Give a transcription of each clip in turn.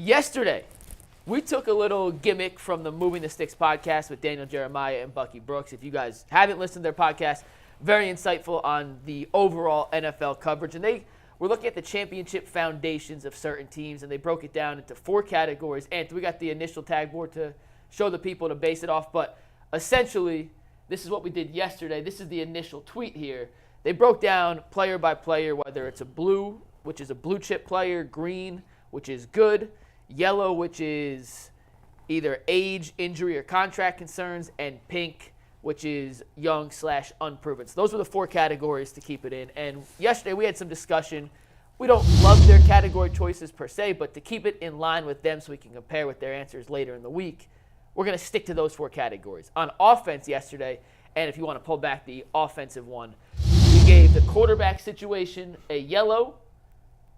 Yesterday, we took a little gimmick from the Moving the Sticks podcast with Daniel Jeremiah and Bucky Brooks. If you guys haven't listened to their podcast, very insightful on the overall NFL coverage. And they were looking at the championship foundations of certain teams, and they broke it down into 4 categories. And we got the initial tag board to show the people to base it off. But essentially, this is what we did yesterday. This is the initial tweet here. They broke down player by player, whether it's a blue, which is a blue chip player, green, which is good, yellow, which is either age, injury, or contract concerns, and pink, which is young/unproven. So those were the 4 categories to keep it in. And yesterday we had some discussion. We don't love their category choices per se, but to keep it in line with them so we can compare with their answers later in the week, we're going to stick to those 4 categories. On offense yesterday, and if you want to pull back the offensive one, we gave the quarterback situation a yellow,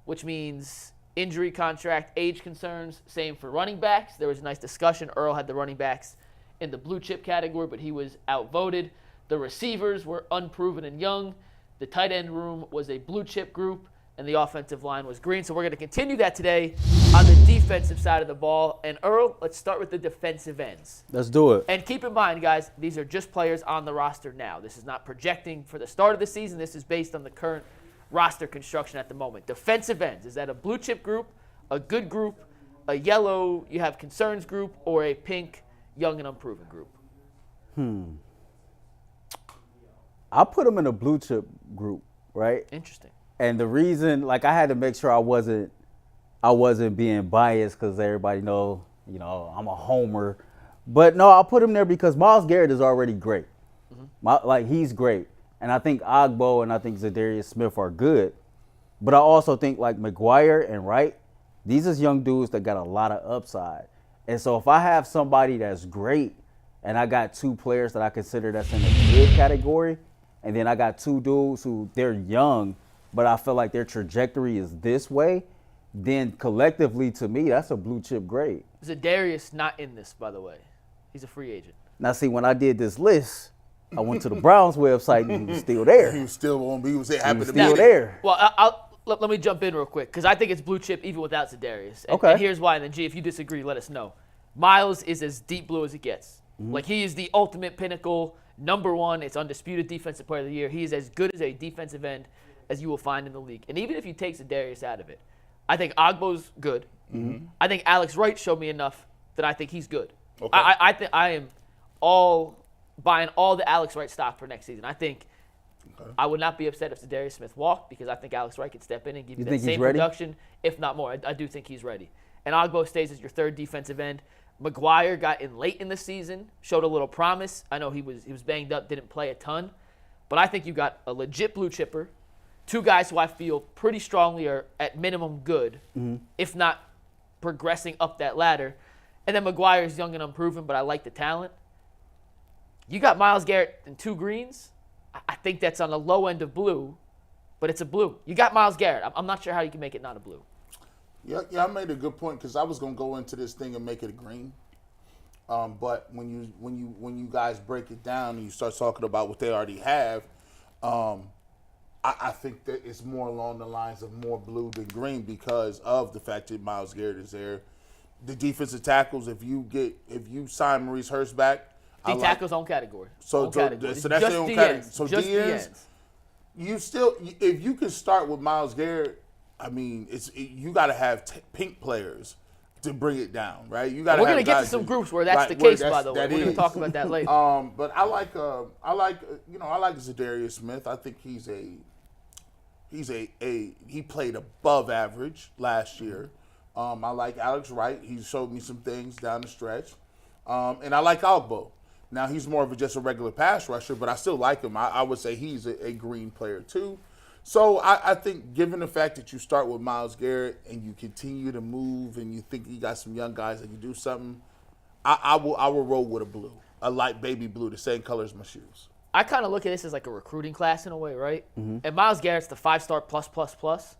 which means injury, contract, age concerns. Same for running backs. There was a nice discussion. Earl had the running backs in the blue chip category, but he was outvoted. The receivers were unproven and young. The tight end room was a blue chip group, and the offensive line was green. So we're going to continue that today on the defensive side of the ball. And Earl, let's start with the defensive ends. Let's do it. And keep in mind, guys, these are just players on the roster now. This is not projecting for the start of the season. This is based on the current roster construction at the moment. Defensive ends, is that a blue chip group, a good group, a yellow, you have concerns group, or a pink, young and unproven group? I'll put them in a blue chip group, right? Interesting. And the reason, like, I had to make sure I wasn't being biased because everybody know, I'm a homer. But no, I'll put him there because Myles Garrett is already great. He's great. And I think Ogbo and I think Za'Darius Smith are good. But I also think like McGuire and Wright, these is young dudes that got a lot of upside. And so if I have somebody that's great and I got 2 players that I consider that's in the good category, and then I got 2 dudes who they're young, but I feel like their trajectory is this way, then collectively to me, that's a blue chip grade. Za'Darius not in this, by the way. He's a free agent. Now see, when I did this list, I went to the Browns website and he was still there. He was still on. He was happy to be still there. Well, let me jump in real quick because I think it's blue chip even without Za'Darius. Okay. And here's why. And then, G, if you disagree, let us know. Myles is as deep blue as it gets. Like, he is the ultimate pinnacle, number 1. It's undisputed defensive player of the year. He is as good as a defensive end as you will find in the league. And even if you take Za'Darius out of it, I think Ogbo's good. I think Alex Wright showed me enough that I think he's good. Okay. I think I am all buying all the Alex Wright stock for next season. I think I would not be upset if Za'Darius Smith walked because I think Alex Wright could step in and give you that same production, if not more. I do think he's ready. And Ogbo stays as your 3rd defensive end. McGuire got in late in the season, showed a little promise. I know he was banged up, didn't play a ton. But I think you got a legit blue chipper, 2 guys who I feel pretty strongly are at minimum good, if not progressing up that ladder. And then McGuire's young and unproven, but I like the talent. You got Myles Garrett and 2 greens. I think that's on the low end of blue, but it's a blue. You got Myles Garrett. I'm not sure how you can make it not a blue. Yeah, I made a good point because I was going to go into this thing and make it a green. But when you guys break it down and you start talking about what they already have, I think that it's more along the lines of more blue than green because of the fact that Myles Garrett is there. The defensive tackles, if you sign Maurice Hurst back, D-tackle's own category. So that's their own category. So just DNs, you still, if you can start with Myles Garrett, I mean, you got to have pink players to bring it down, right? You got. We're gonna get to some groups where that's the case, by the way. We're gonna talk about that later. But I like Za'Darius Smith. I think he played above average last year. I like Alex Wright. He showed me some things down the stretch, and I like Ogbo. Now, he's more of just a regular pass rusher, but I still like him. I would say he's a green player, too. So I think given the fact that you start with Myles Garrett and you continue to move and you think you got some young guys that can do something, I will roll with a blue, a light baby blue, the same color as my shoes. I kind of look at this as like a recruiting class in a way, right? And Myles Garrett's the 5-star plus.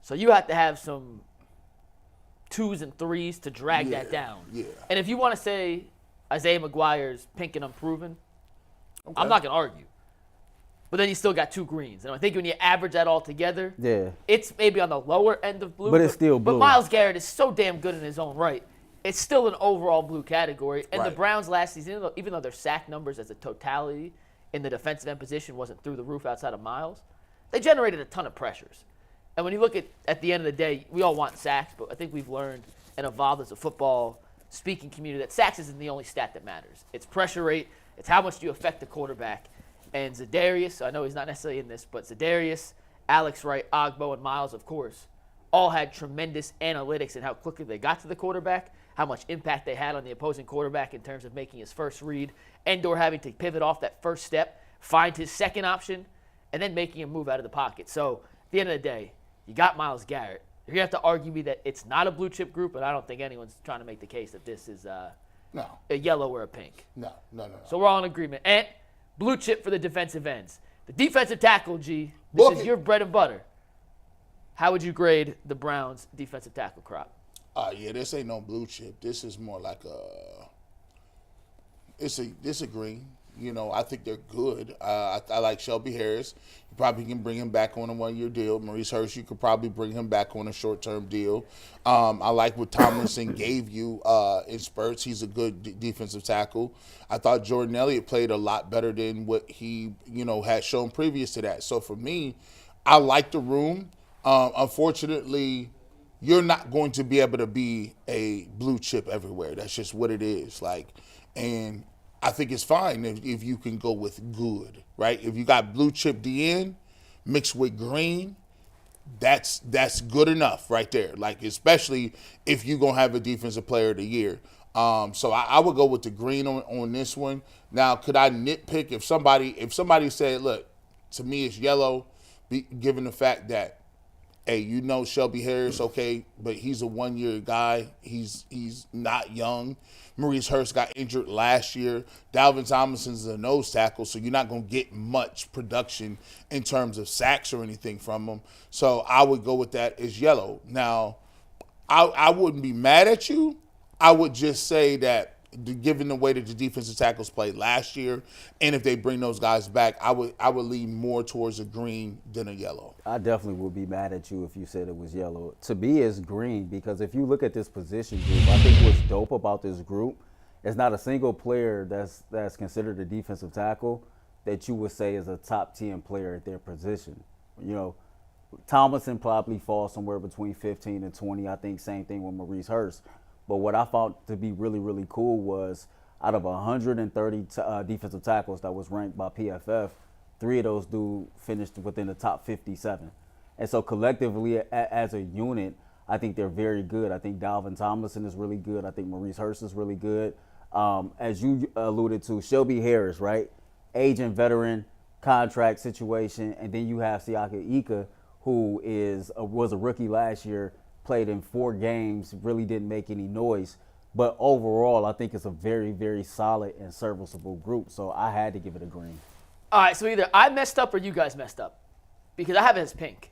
So you have to have some 2s and 3s to drag that down. Yeah. And if you want to say Isaiah McGuire's pink and unproven, I'm not going to argue. but then you still got 2 greens. And I think when you average that all together, Yeah. it's maybe on the lower end of blue. But it's still blue. But Myles Garrett is so damn good in his own right. It's still an overall blue category. And the Right. Browns last season, even though their sack numbers as a totality in the defensive end position wasn't through the roof outside of Myles, they generated a ton of pressures. And when you look at the end of the day, we all want sacks, but I think we've learned and evolved as a football speaking community that sacks isn't the only stat that matters. It's pressure rate. It's how much do you affect the quarterback. And Za'Darius, I know he's not necessarily in this, but Za'Darius, Alex Wright, Ogbo, and Myles, of course, all had tremendous analytics in how quickly they got to the quarterback, how much impact they had on the opposing quarterback in terms of making his first read and/or having to pivot off that first step, find his second option, and then making him move out of the pocket. So at the end of the day, you got Myles Garrett. You're going to have to argue me that it's not a blue chip group, but I don't think anyone's trying to make the case that this is a yellow or a pink. No. So we're all in agreement. And blue chip for the defensive ends. The defensive tackle, G, this is your bread and butter. How would you grade the Browns' defensive tackle crop? Yeah, this ain't no blue chip. This is more like it's a green. You know, I think they're good. I like Shelby Harris. You probably can bring him back on a 1-year deal. Maurice Hurst, you could probably bring him back on a short-term deal. I like what Tomlinson gave you in spurts. He's a good defensive tackle. I thought Jordan Elliott played a lot better than what he, had shown previous to that. So for me, I like the room. Unfortunately, you're not going to be able to be a blue chip everywhere. That's just what it is. And I think it's fine if you can go with good, right? If you got blue chip DN mixed with green, that's good enough right there. Especially if you're gonna have a defensive player of the year. So I would go with the green on this one. Now, could I nitpick if somebody said, look, to me it's yellow, given the fact that, hey, Shelby Harris, okay, but he's a 1-year guy. He's not young. Maurice Hurst got injured last year. Dalvin Tomlinson's a nose tackle, so you're not going to get much production in terms of sacks or anything from him. So I would go with that as yellow. Now, I wouldn't be mad at you. I would just say that given the way that the defensive tackles played last year, and if they bring those guys back, I would lean more towards a green than a yellow. I definitely would be mad at you if you said it was yellow. To me, it's green because if you look at this position group, I think what's dope about this group is not a single player that's considered a defensive tackle that you would say is a top 10 player at their position. Tomlinson probably falls somewhere between 15 and 20. I think same thing with Maurice Hurst. But what I found to be really, really cool was out of 130 defensive tackles that was ranked by PFF, 3 of those dudes finished within the top 57. And so collectively, as a unit, I think they're very good. I think Dalvin Tomlinson is really good. I think Maurice Hurst is really good. As you alluded to, Shelby Harris, right? Agent, veteran, contract situation. And then you have Siaki Ika, who was a rookie last year, played in 4 games, really didn't make any noise. But overall, I think it's a very, very solid and serviceable group. So I had to give it a green. All right, so either I messed up or you guys messed up. Because I have it as pink.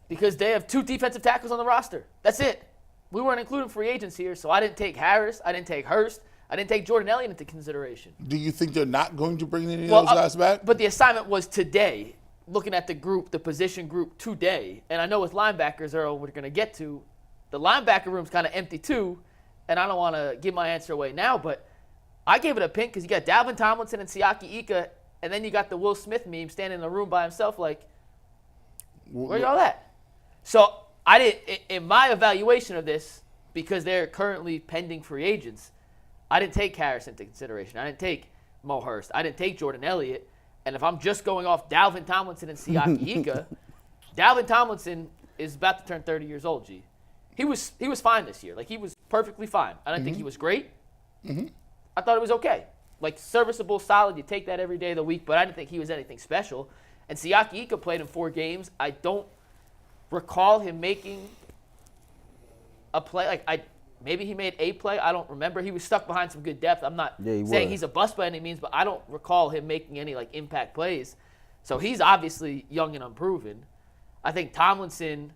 Because they have 2 defensive tackles on the roster. That's it. We weren't including free agents here, so I didn't take Harris. I didn't take Hurst. I didn't take Jordan Elliott into consideration. Do you think they're not going to bring any of those guys back? But the assignment was today, looking at the group, the position group today. And I know with linebackers, Earl, we're going to get to, the linebacker room's kind of empty too, and I don't want to give my answer away now, but I gave it a pink because you got Dalvin Tomlinson and Siaki Ika, and then you got the Will Smith meme standing in the room by himself like, where y'all at? So I didn't, in my evaluation of this, because they're currently pending free agents, I didn't take Harris into consideration. I didn't take Mo Hurst. I didn't take Jordan Elliott. And if I'm just going off Dalvin Tomlinson and Siaki Ika, Dalvin Tomlinson is about to turn 30 years old, G. He was fine this year. He was perfectly fine. I don't think he was great. I thought it was okay. Serviceable, solid. You take that every day of the week, but I didn't think he was anything special. And Siaki Ika played in 4 games. I don't recall him making a play. Maybe he made a play. I don't remember. He was stuck behind some good depth. I'm not saying he's a bust by any means, but I don't recall him making any impact plays. So he's obviously young and unproven. I think Tomlinson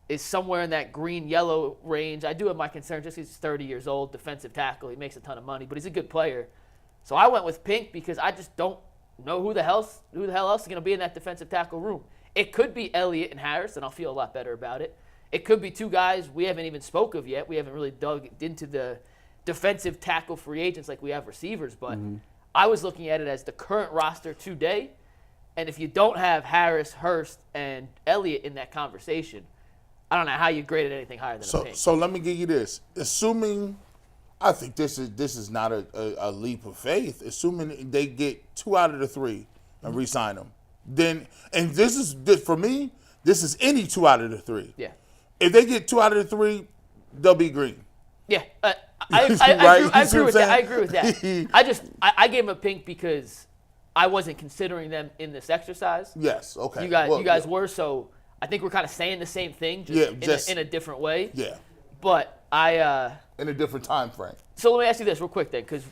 is somewhere in that green-yellow range. I do have my concerns just because he's 30 years old, defensive tackle. He makes a ton of money, but he's a good player. So I went with pink because I just don't know who the hell else is going to be in that defensive tackle room. It could be Elliott and Harris, and I'll feel a lot better about it. It could be two guys we haven't even spoke of yet. We haven't really dug into the defensive tackle free agents like we have receivers, but I was looking at it as the current roster today, and if you don't have Harris, Hurst, and Elliott in that conversation, I don't know how you graded anything higher than a pink. So let me give you this. Assuming, I think this is not a leap of faith, assuming they get 2 out of the 3 and re-sign them. Then, and for me, this is any 2 out of the 3. Yeah. If they get 2 out of the 3, they'll be green. Yeah, I Right? agree with that. saying? I agree with that. I gave him a pink because I wasn't considering them in this exercise. Yes, okay. You guys, Well, you guys yeah. were, so I think we're kind of saying the same thing, just in a different way. Yeah, But in a different time frame. so let me ask you this real quick then, because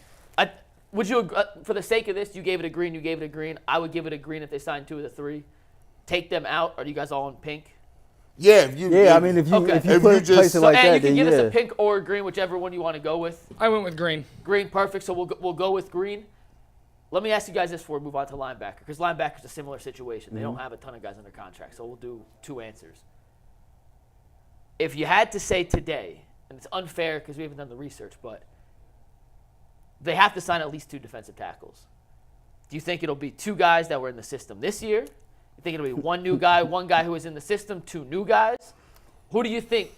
would you, for the sake of this, you gave it a green, you gave it a green. I would give it a green if they signed 2 of the 3. Take them out. Are you guys all in pink? Yeah, I mean, if you place it So, like and that, you can then give us yeah. a pink or a green, whichever one you want to go with. I went with green. Green, perfect. So we'll go with green. Let me ask you guys this before we move on to linebacker, because linebacker's a similar situation. They don't have a ton of guys under contract, so we'll do 2 answers. If you had to say today, and it's unfair because we haven't done the research, but they have to sign at least 2 defensive tackles. Do you think it'll be 2 guys that were in the system this year? You think it'll be 1 new guy, 1 guy who was in the system, 2 new guys? Who do you think?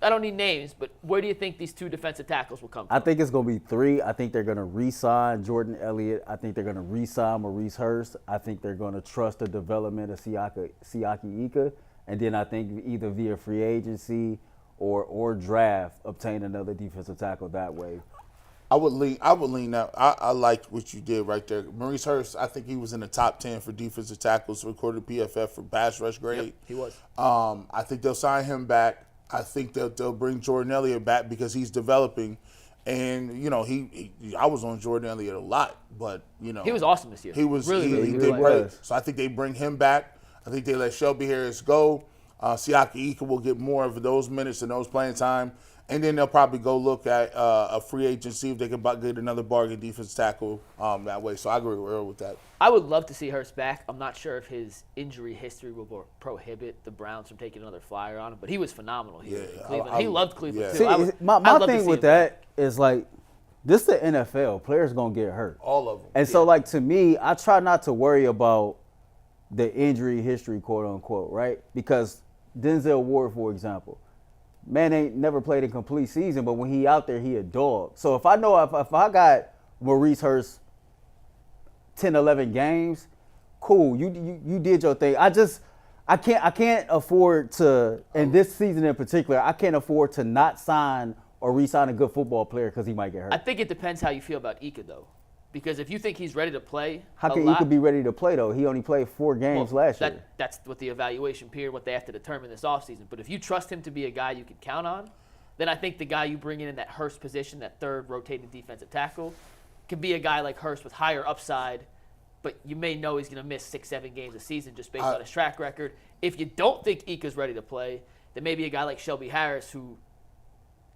I don't need names, but where do you think these 2 defensive tackles will come from? I think it's going to be 3. I think they're going to re-sign Jordan Elliott. I think they're going to re-sign Maurice Hurst. I think they're going to trust the development of Siaki Ika. And then I think either via free agency or draft, obtain another defensive tackle that way. I would lean out. I like what you did right there. Maurice Hurst, I think he was in the top 10 for defensive tackles, recorded PFF for pass rush grade. Yep, he was. I think they'll sign him back. I think they'll bring Jordan Elliott back because he's developing. And, I was on Jordan Elliott a lot, but, He was awesome this year. He was really, he really did good. great. So I think they bring him back. I think they let Shelby Harris go. Siaki Ika will get more of those minutes and those playing time. And then they'll probably go look at a free agent, see if they can get another bargain defense tackle that way. So I agree with Earl with that. I would love to see Hurst back. I'm not sure if his injury history will prohibit the Browns from taking another flyer on him, but he was phenomenal here in Cleveland. He loved Cleveland, yeah. too. See, my thing with that is, like, this is the NFL. Players going to get hurt. All of them. And so, like, to me, I try not to worry about the injury history, quote unquote, right? Because Denzel Ward, for example, man ain't never played a complete season, but when he out there, he a dog. So if I know if I got Maurice Hurst 10, 11 games, cool, you did your thing. I can't afford to, in this season in particular, I can't afford to not sign or re-sign a good football player because he might get hurt. I think it depends how you feel about Ika, though. Because if you think he's ready to play, How can Ika be ready to play, though? He only played 4 games last year. That's what the evaluation period, what they have to determine this offseason. But if you trust him to be a guy you can count on, then I think the guy you bring in that Hurst position, that third rotating defensive tackle, can be a guy like Hurst with higher upside, but you may know he's going to miss 6-7 games a season just based on his track record. If you don't think Ika's ready to play, then maybe a guy like Shelby Harris, who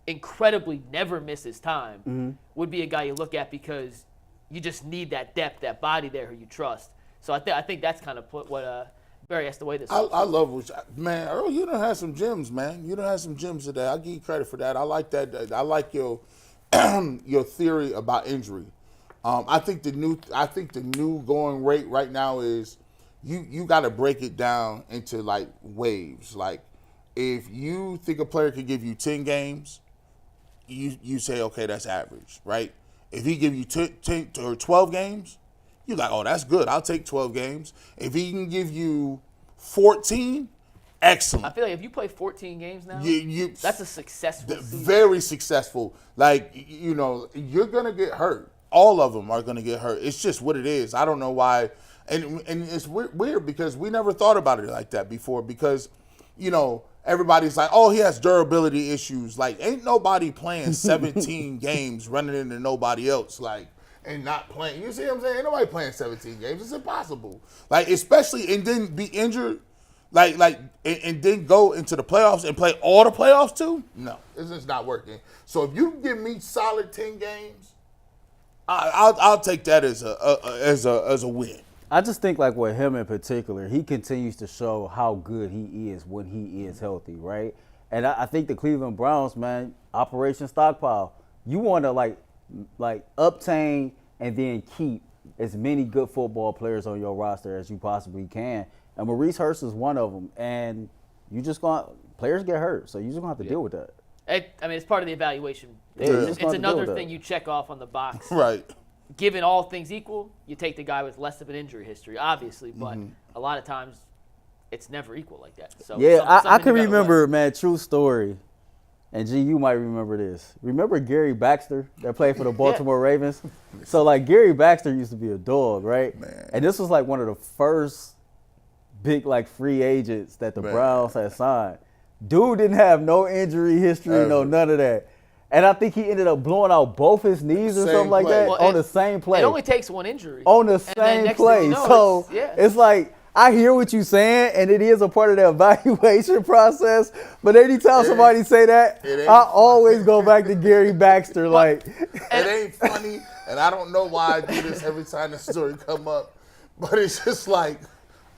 incredibly never misses time, would be a guy you look at because you just need that depth, that body there who you trust. So I think that's kind of what Barry has to weigh this. I love man, Earl, you done had some gems, man. You done had some gems today. I'll give you credit for that. I like that. I like your your theory about injury. I think the new going rate right now is you got to break it down into like waves. Like if you think a player could give you 10 games, you say, okay, that's average, right? If he give you 10 or 12 games, you're like, oh, that's good. I'll take 12 games. If he can give you 14, excellent. I feel like if you play 14 games now, that's a successful season. Very successful. Like, you're going to get hurt. All of them are going to get hurt. It's just what it is. I don't know why. And it's weird because we never thought about it like that before because, everybody's like, oh, he has durability issues. Like, ain't nobody playing 17 games running into nobody else, like, and not playing. You see what I'm saying? Ain't nobody playing 17 games. It's impossible. Like, especially, and then be injured, and then go into the playoffs and play all the playoffs too? No, it's just not working. So if you give me solid 10 games, I'll take that as a win. I just think like with him in particular, he continues to show how good he is when he is healthy, right? And I think the Cleveland Browns, man, Operation Stockpile, you want to like obtain and then keep as many good football players on your roster as you possibly can. And Maurice Hurst is one of them. And you just players get hurt, so you just gonna have to deal with that. It's part of the evaluation. Yeah, It's another thing you check off on the box. Right. Given all things equal, you take the guy with less of an injury history, obviously, but a lot of times it's never equal like that. So yeah, I something can you gotta remember, weigh. man, true story. And G, you might remember this. Remember Gary Baxter that played for the Baltimore Ravens? So like Gary Baxter used to be a dog, right? Man. And this was like one of the first big like free agents that the Browns had signed. Dude didn't have no injury history, none of that. And I think he ended up blowing out both his knees or something like that on the same play. It only takes one injury. On the same play. So it's like, I hear what you're saying, and it is a part of the evaluation process. But anytime somebody say that, I always go back to Gary Baxter. Like, it ain't funny, and I don't know why I do this every time the story come up. But it's just like,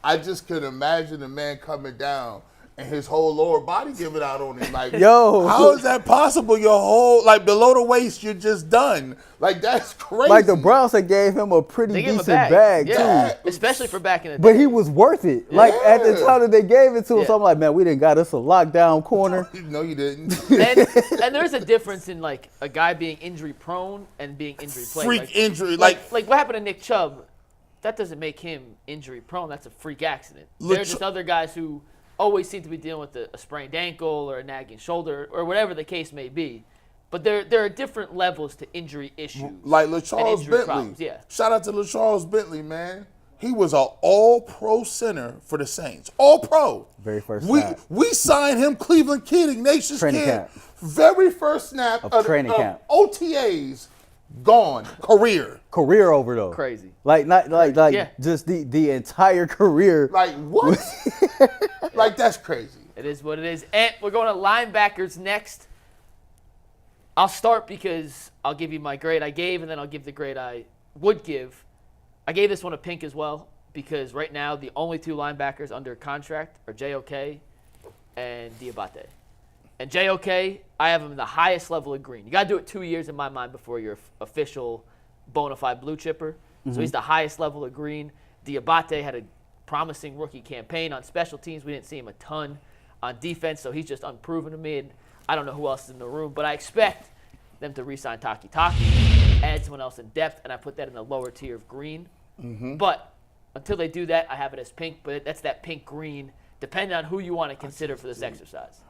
I just can imagine a man coming down and his whole lower body giving out on him. Like, yo, how is that possible? Your whole, like, below the waist, you're just done. Like, that's crazy. Like, the Browns had gave him a pretty decent bag, too. Especially for back in the day. But he was worth it. Like, at the time that they gave it to him, so I'm like, man, we didn't got us a lockdown corner. No, you didn't. And there's a difference in, like, a guy being injury-prone and being injury-plagued. Freak injury. Like, what happened to Nick Chubb, that doesn't make him injury-prone. That's a freak accident. There's just other guys who always seem to be dealing with a sprained ankle or a nagging shoulder or whatever the case may be. But there are different levels to injury issues. Like LaCharles Bentley. Shout out to LaCharles Bentley, man. He was an all-pro center for the Saints. All-pro. Very first snap. We signed him, Cleveland Kid, Ignatius Training Kid. camp. Very first snap of training camp. OTAs. Gone. Career over though. Crazy. Like just the entire career. Like what? Like that's crazy. It is what it is. And we're going to linebackers next. I'll start because I'll give you my grade I gave, and then I'll give the grade I would give. I gave this one a pink as well because right now the only two linebackers under contract are JOK and Diabate. And JOK, I have him in the highest level of green. You got to do it 2 years in my mind before you're official bona fide blue chipper. So he's the highest level of green. Diabate had a promising rookie campaign on special teams. We didn't see him a ton on defense, so he's just unproven to me. And I don't know who else is in the room, but I expect them to re-sign Taki, add someone else in depth, and I put that in the lower tier of green. But until they do that, I have it as pink, but that's that pink-green, depending on who you want to consider for this exercise.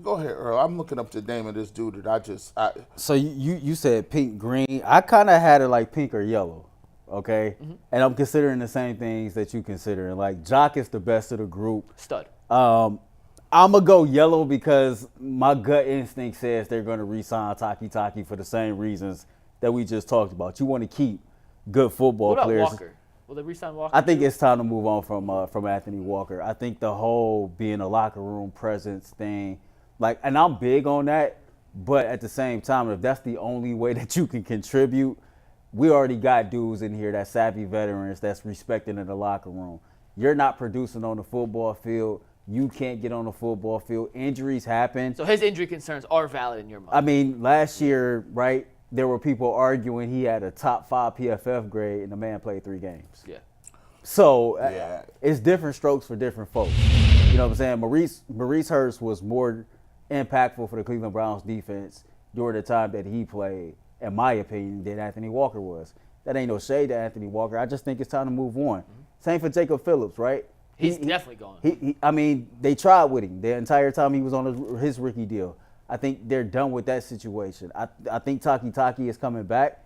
Go ahead, Earl. I'm looking up the name of this dude that So you said pink, green. I kind of had it like pink or yellow, okay? And I'm considering the same things that you considering. Like, Jock is the best of the group. Stud. I'm going to go yellow because my gut instinct says they're going to re-sign Taki for the same reasons that we just talked about. You want to keep good football what about players. Walker? Will they re-sign Walker? I think it's time to move on from Anthony Walker. I think the whole being a locker room presence thing, like, and I'm big on that, but at the same time, if that's the only way that you can contribute, we already got dudes in here that's savvy veterans that's respected in the locker room. You're not producing on the football field. You can't get on the football field. Injuries happen. So his injury concerns are valid in your mind. I mean, last year, right, there were people arguing he had a top 5 PFF grade and the man played 3 games. Yeah. So it's different strokes for different folks. You know what I'm saying? Maurice Hurst was more impactful for the Cleveland Browns defense during the time that he played, in my opinion, than Anthony Walker was. That ain't no shade to Anthony Walker. I just think it's time to move on. Same for Jacob Phillips, right? He's definitely gone. I mean, they tried with him the entire time he was on his rookie deal. I think they're done with that situation. I think Taki is coming back.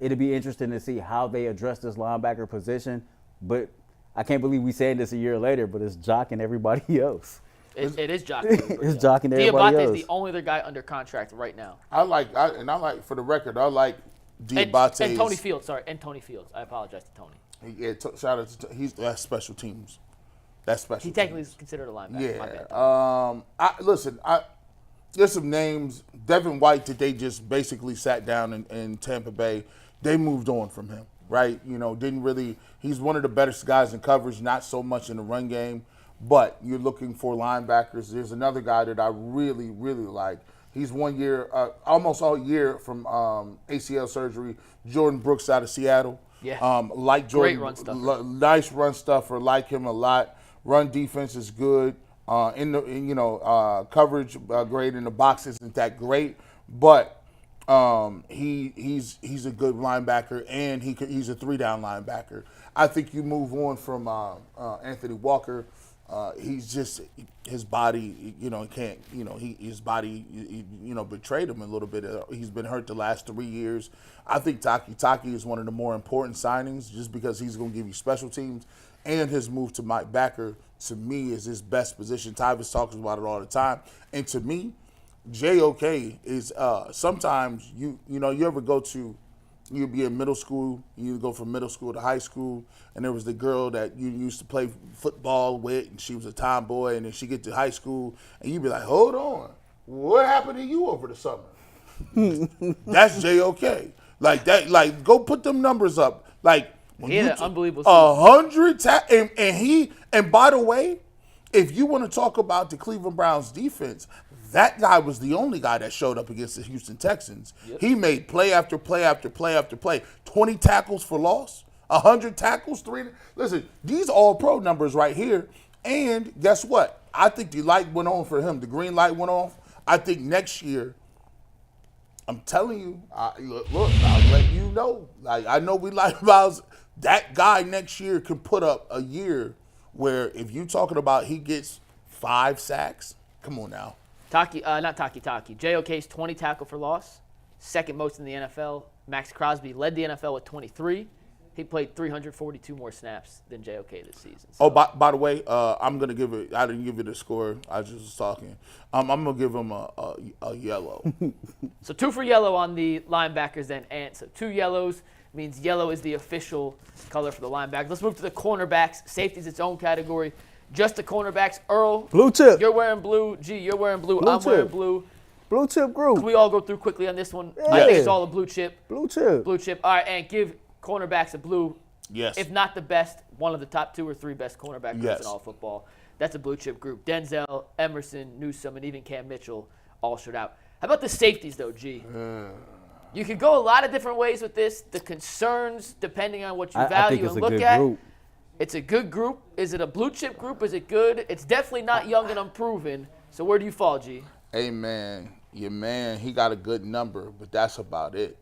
It'll be interesting to see how they address this linebacker position. But I can't believe we saying this a year later, but it's Jock and everybody else. It is Jock. It's Jock and everybody else. Diabate is the only other guy under contract right now. I like, for the record, I like Diabate. And Tony Fields, and Tony Fields. I apologize to Tony. Yeah, shout out to that's special teams. That's special. He technically is considered a linebacker. Yeah. Listen, there's some names. Devin White that they just basically sat down in Tampa Bay. They moved on from him. right? You know, didn't really. He's one of the better guys in coverage, not so much in the run game. But you're looking for linebackers. There's another guy that I really, really like. He's 1 year, almost all year from ACL surgery. Jordan Brooks out of Seattle. Yeah. Like Jordan, Great run stuffer. Nice run stuffer. Like him a lot. Run defense is good. Coverage grade in the box isn't that great, but he's a good linebacker, and he's a 3-down linebacker. I think you move on from Anthony Walker. He's just his body, can't, his body, betrayed him a little bit. He's been hurt the last 3 years. I think Taki is one of the more important signings just because he's going to give you special teams, and his move to Mike Backer, to me, is his best position. Tyvis talks about it all the time. And to me, JOK is sometimes you ever you'd be in middle school, you go from middle school to high school, and there was the girl that you used to play football with, and she was a tomboy, and then she get to high school, and you'd be like, hold on, what happened to you over the summer? That's JOK. Like that, like go put them numbers up. Like He had an unbelievable 100 and by the way, if you want to talk about the Cleveland Browns defense, that guy was the only guy that showed up against the Houston Texans. Yep. He made play after play after play after play. 20 tackles for loss, 100 tackles, 3. Listen, these all-pro numbers right here. And guess what? I think the light went on for him. The green light went off. I think next year, I'm telling you, look, I'll let you know. Like, I know we like Myles. That guy next year can put up a year where if you talking about he gets 5 sacks, come on now. JOK's 20 tackle for loss, second most in the NFL. Max Crosby led the NFL with 23. He played 342 more snaps than JOK this season. So. Oh, by the way, I'm going to give it – I didn't give it a score. I just was talking. I'm going to give him a yellow. So 2 for yellow on the linebackers then, Ant. So 2 yellows means yellow is the official color for the linebackers. Let's move to the cornerbacks. Safety's its own category. Just the cornerbacks. Earl. Blue chip. You're wearing blue. G, you're wearing blue. Blue I'm chip. wearing blue. Blue chip group. Can we all go through quickly on this one? Yeah. I think it's all a blue chip. Blue chip. Blue chip. All right, and give cornerbacks a blue. Yes. If not the best, one of the top 2 or 3 best cornerback groups Yes. in all football. That's a blue chip group. Denzel, Emerson, Newsome, and even Cam Mitchell all showed out. How about the safeties, though, G? You could go a lot of different ways with this. The concerns, depending on what you value and look at. Group. It's a good group. Is it a blue chip group? Is it good? It's definitely not young and unproven. So where do you fall, G? Hey, man, your man, he got a good number, but that's about it.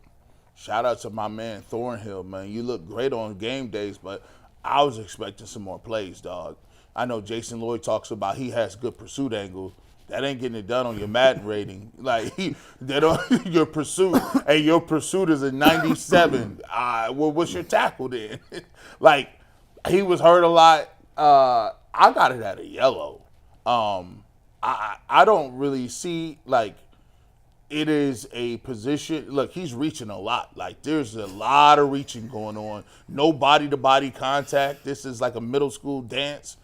Shout out to my man Thornhill, man. You look great on game days, but I was expecting some more plays, dog. I know Jason Lloyd talks about he has good pursuit angle. That ain't getting it done on your Madden rating. Like, your pursuit, and your pursuit is a 97. Well, what's your tackle then? Like, he was hurt a lot. I got it at a yellow. I don't really see, like, it is a position. Look, he's reaching a lot. Like, there's a lot of reaching going on. No body-to-body contact. This is like a middle school dance.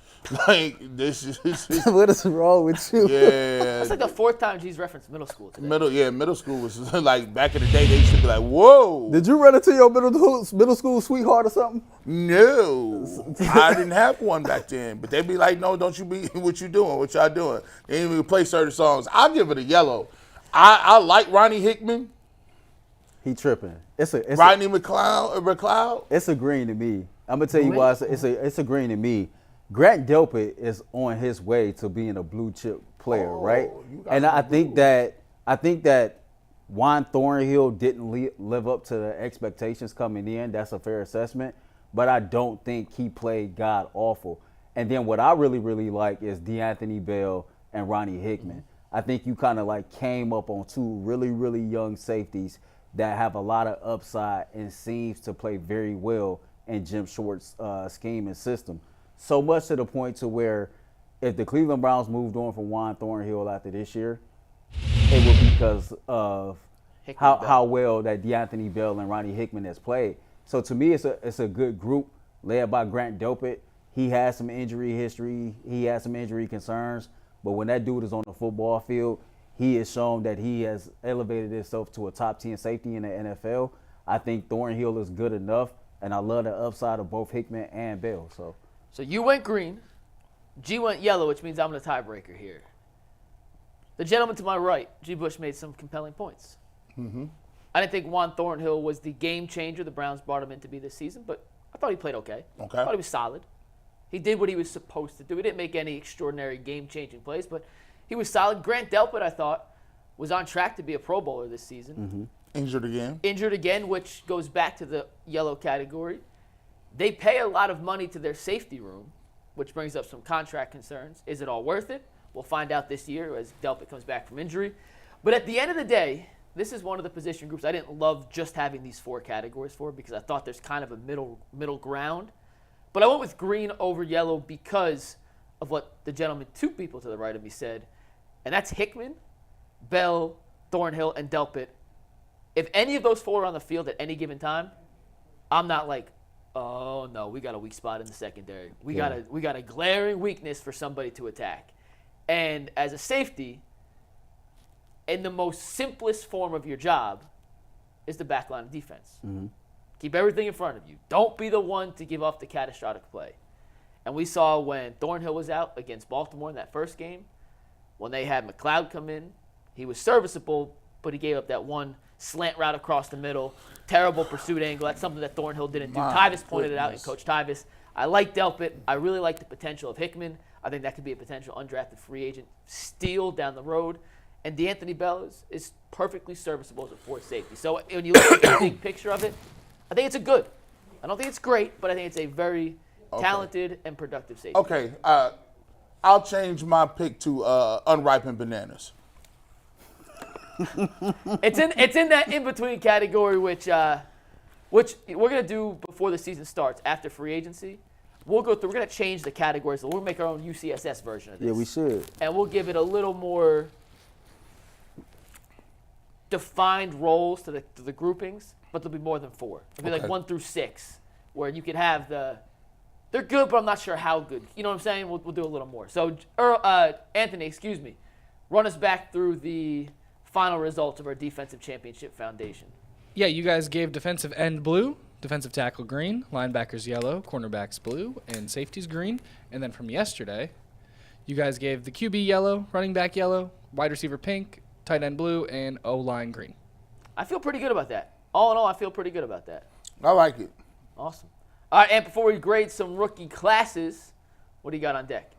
Like, this is what is wrong with you? Yeah. That's like the 4th time G's referenced middle school today. Middle school was like back in the day. They used to be like, "Whoa!" Did you run into your middle school sweetheart or something? No, I didn't have one back then. But they'd be like, "No, don't you be what you doing? What y'all doing?" They didn't even play certain songs. I'll give it a yellow. I like Ronnie Hickman. He tripping. Rodney McLeod. It's a green to me. I'm gonna tell you why it's a green to me. Grant Delpit is on his way to being a blue chip player, right? And I think that Juan Thornhill didn't live up to the expectations coming in. That's a fair assessment. But I don't think he played god awful. And then what I really, really like is DeAnthony Bell and Ronnie Hickman. I think you kind of like came up on 2 really, really young safeties that have a lot of upside and seems to play very well in Jim Short's scheme and system. So much to the point to where if the Cleveland Browns moved on from Juan Thornhill after this year, it would be because of how well that DeAnthony Bell and Ronnie Hickman has played. So to me, it's a good group led by Grant Delpit. He has some injury history. He has some injury concerns. But when that dude is on the football field, he has shown that he has elevated himself to a top 10 safety in the NFL. I think Thornhill is good enough and I love the upside of both Hickman and Bell. So you went green. G went yellow, which means I'm the tiebreaker here. The gentleman to my right, G. Bush, made some compelling points. Mm-hmm. I didn't think Juan Thornhill was the game changer the Browns brought him in to be this season, but I thought he played okay. I thought he was solid. He did what he was supposed to do. He didn't make any extraordinary game-changing plays, but he was solid. Grant Delpit, I thought, was on track to be a Pro Bowler this season. Mm-hmm. Injured again, which goes back to the yellow category. They pay a lot of money to their safety room, which brings up some contract concerns. Is it all worth it? We'll find out this year as Delpit comes back from injury. But at the end of the day, this is one of the position groups I didn't love just having these 4 categories for because I thought there's kind of a middle ground. But I went with green over yellow because of what the gentleman, 2 people to the right of me, said, and that's Hickman, Bell, Thornhill, and Delpit. If any of those 4 are on the field at any given time, I'm not like, oh no, we got a weak spot in the secondary. We got a glaring weakness for somebody to attack. And as a safety, in the most simplest form of your job is the back line of defense. Mm-hmm. Keep everything in front of you. Don't be the one to give up the catastrophic play. And we saw when Thornhill was out against Baltimore in that first game, when they had McLeod come in, he was serviceable, but he gave up that one slant route across the middle, terrible pursuit angle. That's something that Thornhill didn't do. Tyvis pointed it out, and Coach Tyvis. I like Delpit. I really like the potential of Hickman. I think that could be a potential undrafted free agent steal down the road. And D'Anthony Bell is perfectly serviceable as a fourth safety. So when you look at the big picture of it, I think it's a good. I don't think it's great, but I think it's a very talented and productive safety. Okay, I'll change my pick to unripened bananas. It's in that in-between category, which we're going to do before the season starts, after free agency. We'll go through. We're going to change the categories. We'll make our own UCSS version of this. Yeah, we should. And we'll give it a little more defined roles to the groupings, but there'll be more than 4. It'll be like 1 through 6, where you can have they're good, but I'm not sure how good. You know what I'm saying? We'll do a little more. So, Anthony, run us back through the final results of our defensive championship foundation. Yeah, you guys gave defensive end blue, defensive tackle green, linebackers yellow, cornerbacks blue, and safeties green. And then from yesterday, you guys gave the QB yellow, running back yellow, wide receiver pink, tight end blue, and O-line green. I feel pretty good about that. All in all, I feel pretty good about that. I like it. Awesome. All right, and before we grade some rookie classes, what do you got on deck?